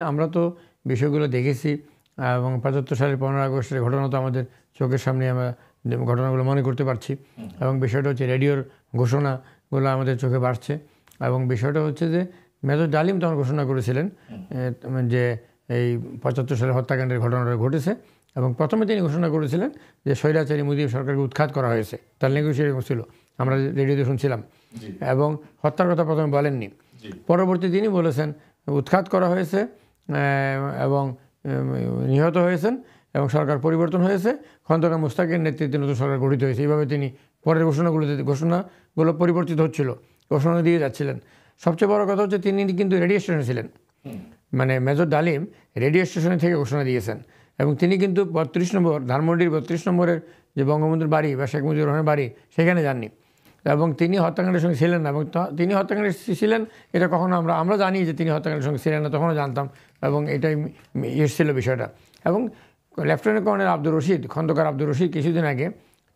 আমরা তো বিষয়গুলো দেখেছি এবং ৭৫ সালের ১৫ আগস্টের ঘটনা তো আমাদের চোখের সামনে আমরা ঘটনাগুলো মনে করতে পারছি এবং বিষয়টা হচ্ছে রেডিওর ঘোষণাগুলো আমাদের চোখে বাড়ছে এবং বিষয়টা হচ্ছে যে মেজর ডালিম তখন ঘোষণা করেছিলেন যে এই ৭৫ সালের হত্যাকাণ্ডের ঘটনাটা ঘটেছে এবং প্রথমে তিনি ঘোষণা করেছিলেন যে স্বৈরাচারী মুজিব সরকারকে উৎখাত করা হয়েছে, তার ল্যাঙ্গুয়েজ এরকম ছিল, আমরা রেডিওতে শুনছিলাম, এবং হত্যার কথা প্রথমে বলেননি। পরবর্তী তিনি বলেছেন উৎখাত করা হয়েছে এবং নিহত হয়েছেন এবং সরকার পরিবর্তন হয়েছে, খন্দকার মোশতাকের নেতৃত্বে নতুন সরকার গঠিত হয়েছে। এইভাবে তিনি পরের ঘোষণাগুলো পরিবর্তিত হচ্ছিল, ঘোষণা দিয়ে যাচ্ছিলেন। সবচেয়ে বড় কথা হচ্ছে তিনি কিন্তু রেডিও স্টেশনে ছিলেন, মানে মেজর ডালিম রেডিও স্টেশনে থেকে ঘোষণা দিয়েছেন এবং তিনি কিন্তু ৩২ নম্বর ধানমন্ডির ৩২ নম্বরের যে বঙ্গবন্ধুর বাড়ি বা শেখ মুজিবুর রহমানের বাড়ি সেখানে যাননি এবং তিনি হত্যাকাণ্ডের সঙ্গে ছিলেন না। এবং তিনি হত্যাকাণ্ডে ছিলেন এটা কখনো আমরা জানি যে তিনি হত্যাকাণ্ডের সঙ্গে ছিলেন না, তখনও জানতাম এবং এটাই এসেছিল বিষয়টা। এবং লেফটেন্যান্ট কর্নেল আব্দুর রশিদ, খন্দকার আব্দুর রশিদ কিছুদিন আগে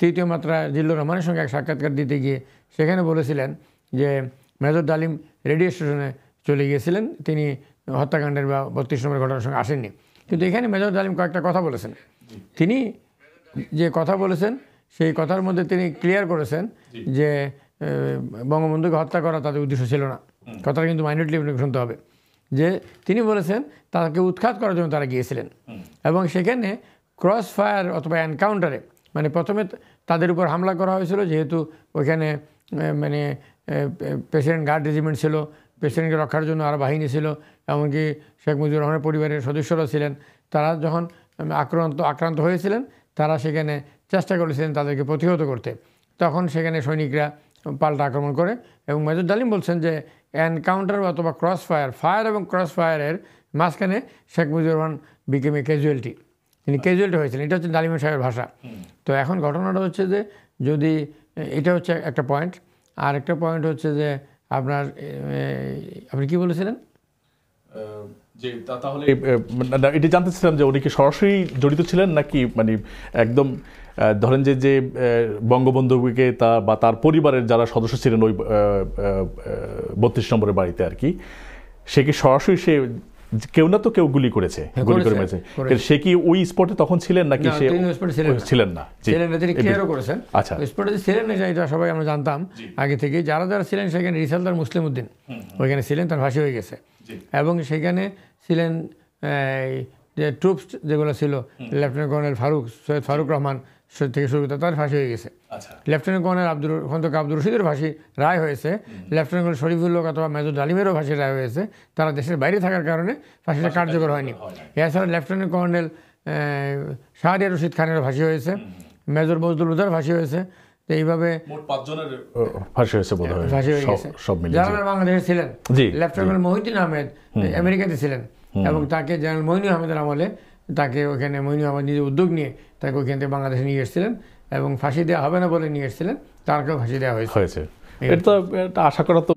তৃতীয় মাত্রা জিল্লুর রহমানের সঙ্গে এক সাক্ষাৎকার দিতে গিয়ে সেখানে বলেছিলেন যে মেজর ডালিম রেডিও স্টেশনে চলে গিয়েছিলেন, তিনি হত্যাকাণ্ডের বা ৩২ নম্বর ঘটনার সঙ্গে আসেননি। কিন্তু এখানে মেজর ডালিম কয়েকটা কথা বলেছেন। তিনি যে কথা বলেছেন সেই কথার মধ্যে তিনি ক্লিয়ার করেছেন যে বঙ্গবন্ধুকে হত্যা করা তাদের উদ্দেশ্য ছিল না। কথাটা কিন্তু মাইনরিটি শুনতে হবে যে তিনি বলেছেন তাকে উৎখাত করার জন্য তারা গিয়েছিলেন এবং সেখানে ক্রস ফায়ার অথবা এনকাউন্টারে, মানে প্রথমে তাদের উপর হামলা করা হয়েছিল যেহেতু ওইখানে মানে প্রেসিডেন্ট গার্ড রেজিমেন্ট ছিল, প্রেসিডেন্টকে রক্ষার জন্য আরও বাহিনী ছিল, এমনকি শেখ মুজিবুর রহমানের পরিবারের সদস্যরা ছিলেন। তারা যখন আক্রান্ত হয়েছিলেন তারা সেখানে চেষ্টা করেছিলেন তাদেরকে প্রতিহত করতে, তখন সেখানে সৈনিকরা পাল্টা আক্রমণ করে এবং মেজর ডালিম বলছেন যে এনকাউন্টার অথবা ফায়ার এবং ক্রস ফায়ারের মাঝখানে শেখ মুজিবুর রহমান বিকেম এ ক্যাজুয়ালিটি, তিনি ক্যাজুয়ালিটি হয়েছিলেন। এটা হচ্ছে ডালিমের সাহেবের ভাষা। তো এখন ঘটনাটা হচ্ছে যে যদি এটা হচ্ছে একটা পয়েন্ট, আর একটা পয়েন্ট হচ্ছে যে আপনি কি বলেছিলেন যে তাহলে এটা জানতেছিলাম যে উনি কি সরাসরি জড়িত ছিলেন নাকি মানে একদম ধরেন যে বঙ্গবন্ধুকে বা তার পরিবারের যারা সদস্য ছিলেন ওই ৩২ নম্বরের বাড়িতে আর কি, সে কি সরাসরি সে কেউ না তো কেউ গুলি করেছে, গুলি করে মেরেছে, সে কি ওই স্পটে তখন ছিলেন নাকি সে ছিলেন না? তিনি ক্লিয়ারও করেছেন আচ্ছা স্পটে ছিলেন না, এটা সবাই আমরা জানতাম আগে থেকে। যারা ছিলেন সেখানে রিসালদার মুসলিম উদ্দিন ওইখানে ছিলেন, তার ফাঁসি হয়ে গেছে এবং সেখানে ছিলেন যে ট্রুপস যেগুলো ছিল লেফটেন্যান্ট কর্নেল সৈয়দ ফারুক রহমান থেকে শুরু করতে, তার ফাঁসি হয়ে গেছে। লেফটেন্যান্ট কর্নেল খন্দকার আব্দুর রশিদের ফাঁসি রায় হয়েছে, লেফটেন্যান্ট কর্নেল শরীফুল হক অথবা মেজর ডালিমেরও ফাঁসি রায় হয়েছে, তারা দেশের বাইরে থাকার কারণে ফাঁসিটা কার্যকর হয়নি। এছাড়া লেফটেন্যান্ট কর্নেল শাহরিয়ার রশিদ খানেরও ফাঁসি হয়েছে, মেজর বজলুল হুদার ফাঁসি হয়েছে। তো এইভাবে ফাঁসি হয়েছে যারা বাংলাদেশে ছিলেন। লেফটেন্যান্ট কর্নেল মহিউদ্দিন আহমেদ আমেরিকাতে ছিলেন এবং তাকে জেনারেল মইনু আহমেদের আমলে তাকে ওখানে মইনু আহমেদ নিজে উদ্যোগ নিয়ে তাকে ওইখান থেকে বাংলাদেশে নিয়ে এসেছিলেন এবং ফাঁসি দেওয়া হবে না বলে নিয়ে এসেছিলেন, তারকেও ফাঁসি দেওয়া হয়েছে। এটা তো আশা করা তো